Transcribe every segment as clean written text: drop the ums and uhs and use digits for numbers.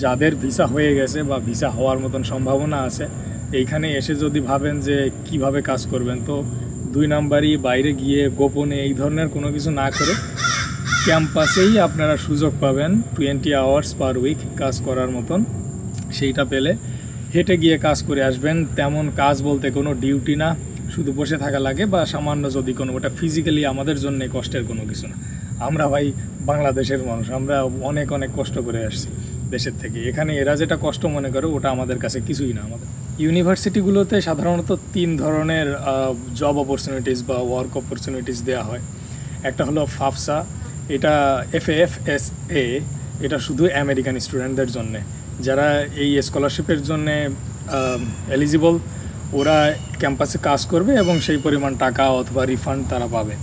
যাদের ভিসা হয়ে গেছে বা ভিসা হওয়ার মতন সম্ভাবনা আছে, এইখানে এসে যদি ভাবেন যে কিভাবে কাজ করবেন, তো 2 নাম্বারই বাইরে গিয়ে গোপনে এই ধরনের কোনো কিছু না করে ক্যাম্পাসেই আপনারা সুযোগ পাবেন 20 আওয়ার্স পার উইক কাজ করার মতন। সেইটা পেলে হেঁটে গিয়ে কাজ করে আসবেন। তেমন কাজ বলতে কোনো ডিউটি না, শুধু বসে থাকা লাগে বা সামান্য যদি কোনো, ওটা ফিজিক্যালি আমাদের জন্য কষ্টের কোনো কিছু না। আমরা ভাই বাংলাদেশের মানুষ, আমরা অনেক অনেক কষ্ট করে আসছি দেশের থেকে। এখানে এরা যেটা কষ্ট মনে করে ওটা আমাদের কাছে কিছুই না। আমাদের ইউনিভার্সিটিগুলোতে সাধারণত 3 ধরনের জব অপরচুনিটিস বা ওয়ার্ক অপরচুনিটিস দেওয়া হয়। একটা হলো ফাফসা, এটা FAFSA, এটা শুধু আমেরিকান স্টুডেন্টদের জন্যে। যারা এই স্কলারশিপের জন্যে এলিজিবল, ওরা ক্যাম্পাসে কাজ করবে এবং সেই পরিমাণ টাকা অথবা রিফান্ড তারা পাবে।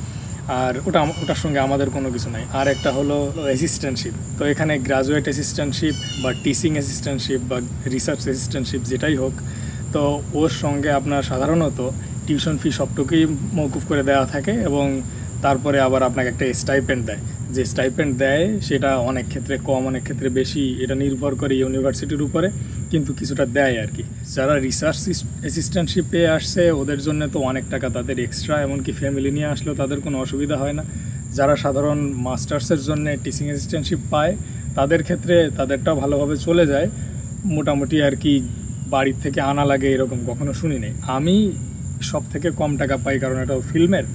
আর ওটার সঙ্গে আমাদের কোনো কিছু নাই। আর একটা হলো অ্যাসিস্ট্যান্টশিপ। তো এখানে গ্রাজুয়েট অ্যাসিস্ট্যান্টশিপ বা টিচিং অ্যাসিস্ট্যান্টশিপ বা রিসার্চ অ্যাসিস্ট্যান্টশিপ যেটাই হোক, তো ওর সঙ্গে আপনার সাধারণত টিউশন ফি সবটুকুই মওকুফ করে দেওয়া থাকে এবং তারপরে আবার আপনাকে একটা স্টাইপেন্ড দেয়। যে স্টাইপেন্ড দেয় সেটা অনেক ক্ষেত্রে কম, অনেক ক্ষেত্রে বেশি, এটা নির্ভর করে ইউনিভার্সিটির উপরে, কিন্তু কিছুটা দেয় আর কি। যারা রিসার্চ অ্যাসিস্ট্যান্টশিপ পেয়ে আসছে ওদের জন্য তো অনেক টাকা তাদের এক্সট্রা, এমনকি ফ্যামিলি নিয়ে আসলেও তাদের কোনো অসুবিধা হয় না। যারা সাধারণ মাস্টার্সের জন্য টিচিং অ্যাসিস্ট্যান্টশিপ পায় তাদের ক্ষেত্রে তাদেরটাও ভালোভাবে চলে যায় মোটামুটি আর কি। বাড়ির থেকে আনা লাগে এরকম কখনো শুনি নাই। আমি সব থেকে কম টাকা পাই, কারণ এটা ফিল্মের।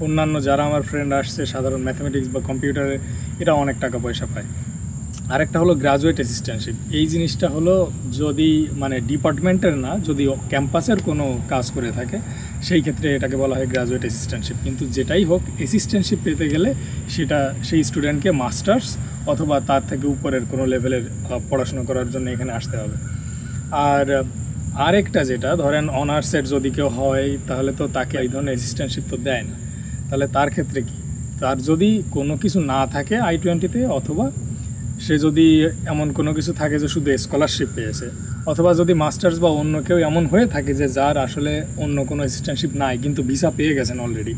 অন্যান্য যারা আমার ফ্রেন্ড আসছে সাধারণ ম্যাথমেটিক্স বা কম্পিউটারে, এটা অনেক টাকা পয়সা পায়। আরেকটা হলো গ্রাজুয়েট অ্যাসিস্ট্যান্টশিপ। এই জিনিসটা হলো যদি মানে ডিপার্টমেন্টের না, যদি ক্যাম্পাসের কোনো কাজ করে থাকে সেই ক্ষেত্রে এটাকে বলা হয় গ্রাজুয়েট অ্যাসিস্ট্যান্টশিপ। কিন্তু যেটাই হোক, অ্যাসিস্ট্যান্টশিপ পেতে গেলে সেটা সেই স্টুডেন্টকে মাস্টার্স অথবা তার থেকে উপরের কোনো লেভেলের পড়াশোনা করার জন্য এখানে আসতে হবে। আর আরেকটা যেটা ধরেন অনার্সের যদি কেউ হয় তাহলে তো তাকে এই ধরনের অ্যাসিস্ট্যান্টশিপ তো দেয় না। তাহলে তার ক্ষেত্রে কি, তার যদি কোনো কিছু না থাকে I-20তে, অথবা সে যদি এমন কোনো কিছু থাকে যে শুধু স্কলারশিপ পেয়েছে, অথবা যদি মাস্টার্স বা অন্য কেউ এমন হয়ে থাকে যে যার আসলে অন্য কোনো অ্যাসিস্ট্যান্টশিপ নাই কিন্তু ভিসা পেয়ে গেছেন অলরেডি,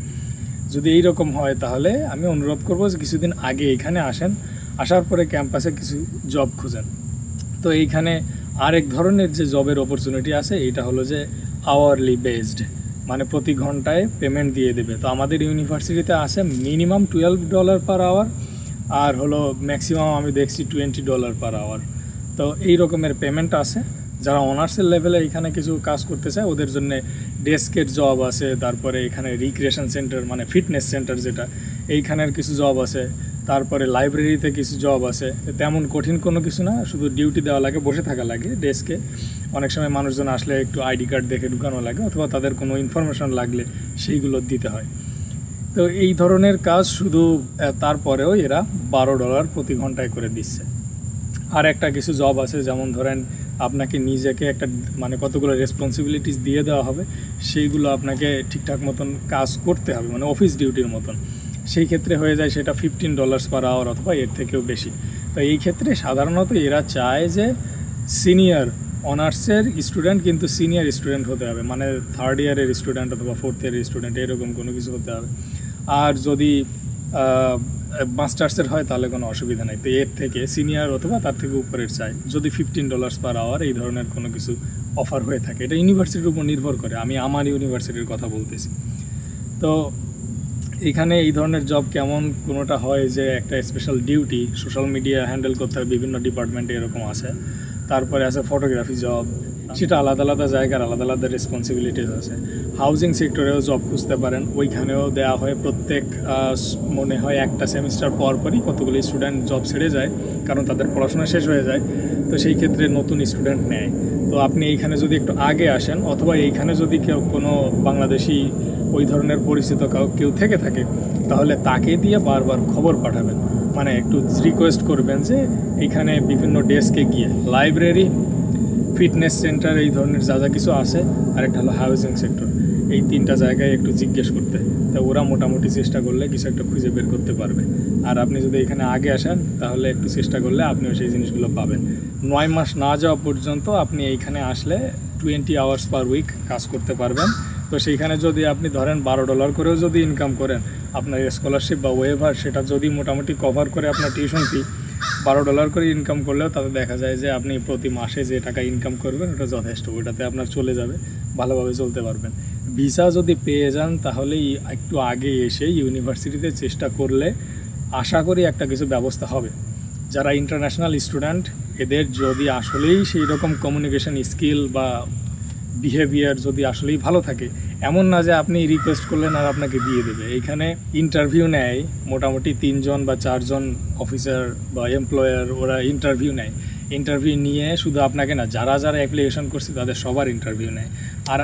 যদি এই রকম হয় তাহলে আমি অনুরোধ করবো যে কিছুদিন আগে এখানে আসেন, আসার পরে ক্যাম্পাসে কিছু জব খুঁজেন। তো এইখানে আরেক ধরনের যে জবের অপরচুনিটি আছে, এটা হলো যে আওয়ারলি বেসড, মানে প্রতি ঘন্টায় পেমেন্ট দিয়ে দেবে। তো আমাদের ইউনিভার্সিটিতে আছে মিনিমাম $12 পার আওয়ার, আর হলো ম্যাক্সিমাম আমি দেখছি $20 পার আওয়ার। তো এই রকমের পেমেন্ট আছে। যারা অনার্সের লেভেলে এখানে কিছু কাজ করতে চায় ওদের জন্য ডেস্কের জব আছে, তারপরে এখানে রিক্রিয়েশন সেন্টার মানে ফিটনেস সেন্টার যেটা, এইখানের কিছু জব আছে, তারপরে লাইব্রেরিতে কিছু জব আছে। তেমন কঠিন কোনো কিছু না, শুধু ডিউটি দেওয়া লাগে, বসে থাকা লাগে ডেস্কে। অনেক সময় মানুষজন আসলে একটু আইডি কার্ড দেখে ঢুকানো লাগে, অথবা তাদের কোনো ইনফরমেশন লাগলে সেইগুলো দিতে হয়। তো এই ধরনের কাজ শুধু, তারপরেও এরা $12 প্রতি ঘন্টায় করে দিচ্ছে। আর একটা কিছু জব আছে, যেমন ধরেন আপনাকে নিজেকে একটা মানে কতগুলো রেসপন্সিবিলিটিস দিয়ে দেওয়া হবে, সেইগুলো আপনাকে ঠিকঠাক মতন কাজ করতে হবে, মানে অফিস ডিউটির মতন। সেই ক্ষেত্রে হয়ে যায় সেটা $15 পার আওয়ার অথবা এর থেকেও বেশি। তো এই ক্ষেত্রে সাধারণত এরা চায় যে সিনিয়র অনার্সের স্টুডেন্ট কিন্তু সিনিয়র স্টুডেন্ট হতে হবে, মানে 3rd ইয়ারের স্টুডেন্ট অথবা 4th ইয়ারের স্টুডেন্ট, এরকম কোনো কিছু হতে হবে। আর যদি মাস্টার্সের হয় তাহলে কোনো অসুবিধা নেই। তো এর থেকে সিনিয়র অথবা তার থেকে উপরের চাই, যদি $15 পার আওয়ার এই ধরনের কোনো কিছু অফার হয়ে থাকে। এটা ইউনিভার্সিটির উপর নির্ভর করে, আমি আমার ইউনিভার্সিটির কথা বলতেছি। তো এখানে এই ধরনের জব কেমন, কোনোটা হয় যে একটা special duty, social media handle করতে হয়, বিভিন্ন ডিপার্টমেন্টে এরকম আছে। তারপরে আছে ফটোগ্রাফি জব, সেটা আলাদা আলাদা জায়গার আলাদা আলাদা রেসপন্সিবিলিটিস আছে। হাউজিং সেক্টরেও জব খুঁজতে পারেন, ওইখানেও দেওয়া হয় প্রত্যেক মনে হয় একটা সেমিস্টার পরই কতগুলি স্টুডেন্ট জব ছেড়ে যায়, কারণ তাদের পড়াশোনা শেষ হয়ে যায়। তো সেই ক্ষেত্রে নতুন স্টুডেন্ট নেয়। তো আপনি এইখানে যদি একটু আগে আসেন, অথবা এইখানে যদি কেউ কোনো বাংলাদেশি ওই ধরনের পরিচিত কেউ থেকে থাকে, তাহলে তাকে দিয়ে বারবার খবর পাঠাবেন, মানে একটু রিকোয়েস্ট করবেন যে এইখানে বিভিন্ন ডেস্কে গিয়ে, লাইব্রেরি, ফিটনেস সেন্টার, এই ধরনের যা যা কিছু আছে, আর একটা হলো হাউজিং সেক্টর, এই 3টা জায়গায় একটু জিজ্ঞেস করতে। তা ওরা মোটামুটি চেষ্টা করলে কিছু একটা খুঁজে বের করতে পারবে। আর আপনি যদি এখানে আগে আসেন তাহলে একটু চেষ্টা করলে আপনিও সেই জিনিসগুলো পাবেন। 9 মাস না যাওয়া পর্যন্ত আপনি এইখানে আসলে 20 আওয়ার্স পার উইক কাজ করতে পারবেন। তো সেইখানে যদি আপনি ধরেন $12 করেও যদি ইনকাম করেন, আপনার স্কলারশিপ বা ওয়েভার সেটা যদি মোটামুটি কভার করে আপনার টিউশন ফি, $12 করে ইনকাম করলেও তাতে দেখা যায় যে আপনি প্রতি মাসে যে টাকা ইনকাম করবেন ওটা যথেষ্ট, ওটাতে আপনার চলে যাবে, ভালোভাবে চলতে পারবেন। ভিসা যদি পেয়ে যান তাহলে একটু আগে এসে ইউনিভার্সিটিতে চেষ্টা করলে আশা করি একটা কিছু ব্যবস্থা হবে। যারা ইন্টারন্যাশনাল স্টুডেন্ট এদের যদি আসলেই সেই রকম কমিউনিকেশন স্কিল বা বিহেভিয়ার যদি আসলেই ভালো থাকে, এমন না যে আপনি রিকোয়েস্ট করলেন আর আপনাকে দিয়ে দেবে। এইখানে ইন্টারভিউ নেয় মোটামুটি 3 জন বা 4 জন অফিসার বা এমপ্লয়ার, ওরা ইন্টারভিউ নেয়। ইন্টারভিউ নিয়ে শুধু আপনাকে না, যারা যারা অ্যাপ্লিকেশন করছে তাদের সবার ইন্টারভিউ নেয়। আর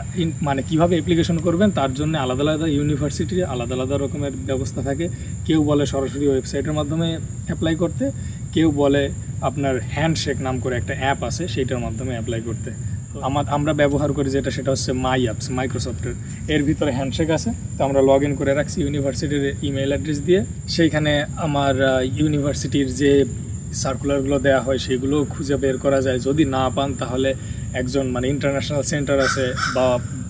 মানে কীভাবে অ্যাপ্লিকেশন করবেন তার জন্য আলাদা আলাদা ইউনিভার্সিটির আলাদা আলাদা রকমের ব্যবস্থা থাকে। কেউ বলে সরাসরি ওয়েবসাইটের মাধ্যমে অ্যাপ্লাই করতে, কেউ বলে আপনার হ্যান্ডশেক নাম করে একটা অ্যাপ আছে সেইটার মাধ্যমে অ্যাপ্লাই করতে। আমরা ব্যবহার করি সেটা হচ্ছে মাই অ্যাপস, মাইক্রোসফটের। এর ভিতরে হ্যান্ডশেক আছে, তো আমরা লগ ইন করে রাখছি ইউনিভার্সিটির ইমেল অ্যাড্রেস দিয়ে। সেইখানে আমার ইউনিভার্সিটির যে সার্কুলারগুলো দেওয়া হয় সেগুলো খুঁজে বের করা যায়। যদি না পান তাহলে একজন মানে ইন্টারন্যাশনাল সেন্টার আছে বা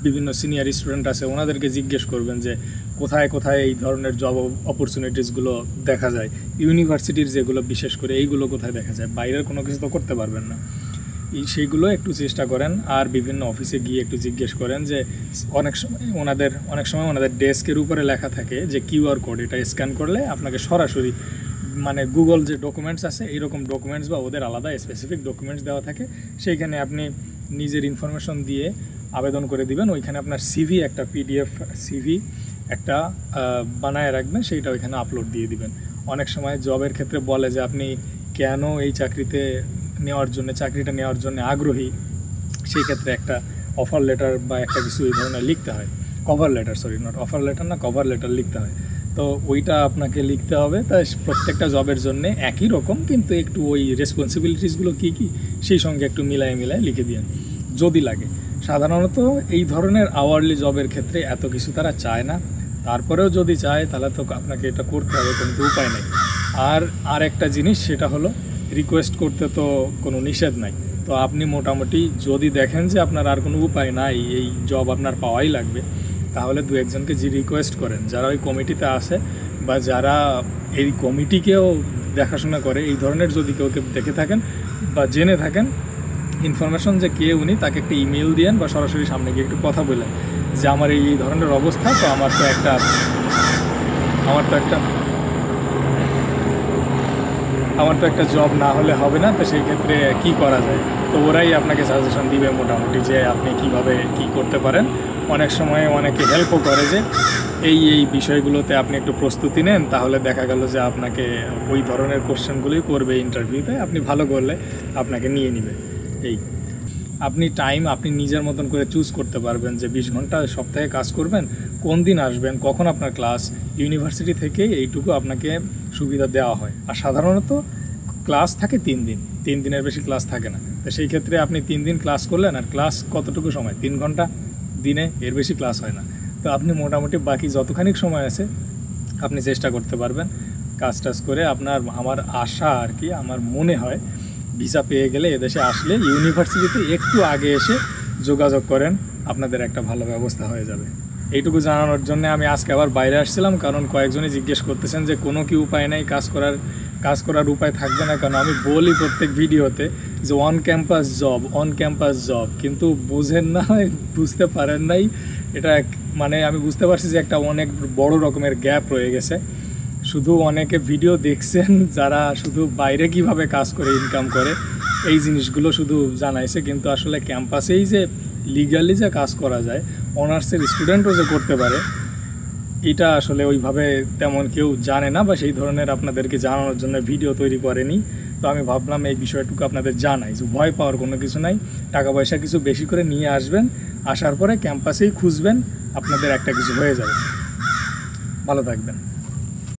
বিভিন্ন সিনিয়র স্টুডেন্ট আছে, ওনাদেরকে জিজ্ঞেস করবেন যে কোথায় কোথায় এই ধরনের জব অপরচুনিটিসগুলো দেখা যায়, ইউনিভার্সিটির যেগুলো বিশেষ করে এইগুলো কোথায় দেখা যায়, বাইরের কোনো কিছু তো করতে পারবেন না। সেইগুলো একটু চেষ্টা করেন। আর বিভিন্ন অফিসে গিয়ে একটু জিজ্ঞেস করেন যে অনেক সময় ওনাদের ডেস্কের উপরে লেখা থাকে যে কিউআর কোড, এটা স্ক্যান করলে আপনাকে সরাসরি মানে গুগল যে ডকুমেন্টস আছে এইরকম ডকুমেন্টস বা ওদের আলাদা স্পেসিফিক ডকুমেন্টস দেওয়া থাকে, সেইখানে আপনি নিজের ইনফরমেশন দিয়ে আবেদন করে দিবেন। ওইখানে আপনার সিভি একটা পিডিএফ সিভি একটা বানায় রাখবেন, সেইটা ওইখানে আপলোড দিয়ে দিবেন। অনেক সময় জবের ক্ষেত্রে বলে যে আপনি কেন এই চাকরিটা নেওয়ার জন্য আগ্রহী, সেই ক্ষেত্রে একটা অফার লেটার বা একটা কিছু এই ধরনের লিখতে হয়। কভার লেটার লিখতে হয়। তো ওইটা আপনাকে লিখতে হবে। তাই প্রত্যেকটা জবের জন্য একই রকম, কিন্তু একটু ওই রেসপন্সিবিলিটিসগুলো কী সেই সঙ্গে একটু মিলায় লিখে দিন যদি লাগে। সাধারণত এই ধরনের আওয়ারলি জবের ক্ষেত্রে এত কিছু তারা চায় না, তারপরেও যদি চায় তাহলে তো আপনাকে এটা করতে হবে, কিন্তু উপায় নেই। আর একটা জিনিস, সেটা হলো রিকোয়েস্ট করতে তো কোনো নিষেধ নাই। তো আপনি মোটামুটি যদি দেখেন যে আপনার আর কোনো উপায় নাই, এই জব আপনার পাওয়াই লাগবে, তাহলে 2-1 জনকে যে রিকোয়েস্ট করেন যারা ওই কমিটিতে আসে বা যারা এই কমিটিকেও দেখাশোনা করে, এই ধরনের যদি কেউকে দেখে থাকেন বা জেনে থাকেন ইনফরমেশন যে কে উনি, তাকে একটা ইমেল দিয়েন বা সরাসরি সামনে গিয়ে একটু কথা বলেন যে আমার এই ধরনের অবস্থা, তো আমার তো একটা জব না হলে হবে না, তো সেই ক্ষেত্রে কি করা যায়। তো ওরাই আপনাকে সাজেশন দিবে মোটামুটি যে আপনি কিভাবে কি করতে পারেন। অনেক সময় অনেকে হেল্পও করে যে এই বিষয়গুলোতে আপনি একটু প্রস্তুতি নেন, তাহলে দেখা গেল যে আপনাকে ওই ধরনের কোশ্চেনগুলোই করবে ইন্টারভিউতে, আপনি ভালো করলে আপনাকে নিয়ে নেবে। আপনি নিজের মতন করে চুজ করতে পারবেন যে 20 ঘন্টা সপ্তাহে কাজ করবেন, কোন দিন আসবেন, কখন আপনার ক্লাস। ইউনিভার্সিটি থেকে এইটুকু আপনাকে সুবিধা দেওয়া হয়। আর সাধারণত ক্লাস থাকে 3 দিন, 3 দিনের বেশি ক্লাস থাকে না। তো সেই ক্ষেত্রে আপনি 3 দিন ক্লাস করলেন, আর ক্লাস কতটুকু সময়, 3 ঘন্টা দিনে, এর বেশি ক্লাস হয় না। তো আপনি মোটামুটি বাকি যতখানি সময় আছে আপনি চেষ্টা করতে পারবেন কাজ করে। আমার আশা আর কি, আমার মনে হয় ভিসা পেয়ে গেলে এদেশে আসলে ইউনিভার্সিটিতে একটু আগে এসে যোগাযোগ করেন, আপনাদের একটা ভালো ব্যবস্থা হয়ে যাবে। এইটুকু জানানোর জন্য আমি আজকে আবার বাইরে আসছিলাম, কারণ কয়েকজনই জিজ্ঞেস করতেছেন যে কোনো কি উপায় নেই, কাজ করার উপায় থাকবে না। কারণ আমি বলি প্রত্যেক ভিডিওতে যে অন ক্যাম্পাস জব, কিন্তু বুঝতে পারেন নাই। এটা মানে আমি বুঝতে পারছি যে একটা অনেক বড় রকমের গ্যাপ রয়ে গেছে। শুধু অনেকে ভিডিও দেখছেন যারা শুধু বাইরে কিভাবে কাজ করে ইনকাম করে এই জিনিসগুলো শুধু জানাইছে, কিন্তু আসলে ক্যাম্পাসেই যে লিগালি যে কাজ করা যায়, অনার্সের স্টুডেন্টও যে করতে পারে, এটা আসলে ওইভাবে তেমন কেউ জানে না বা সেই ধরনের আপনাদেরকে জানানোর জন্য ভিডিও তৈরি করেনি। তো আমি ভাবলাম এই বিষয়টুকু আপনাদের জানাই যে ভয় পাওয়ার কোনো কিছু নাই। টাকা পয়সা কিছু বেশি করে নিয়ে আসবেন, আসার পরে ক্যাম্পাসেই খুঁজবেন, আপনাদের একটা কিছু হয়ে যাবে। ভালো থাকবেন।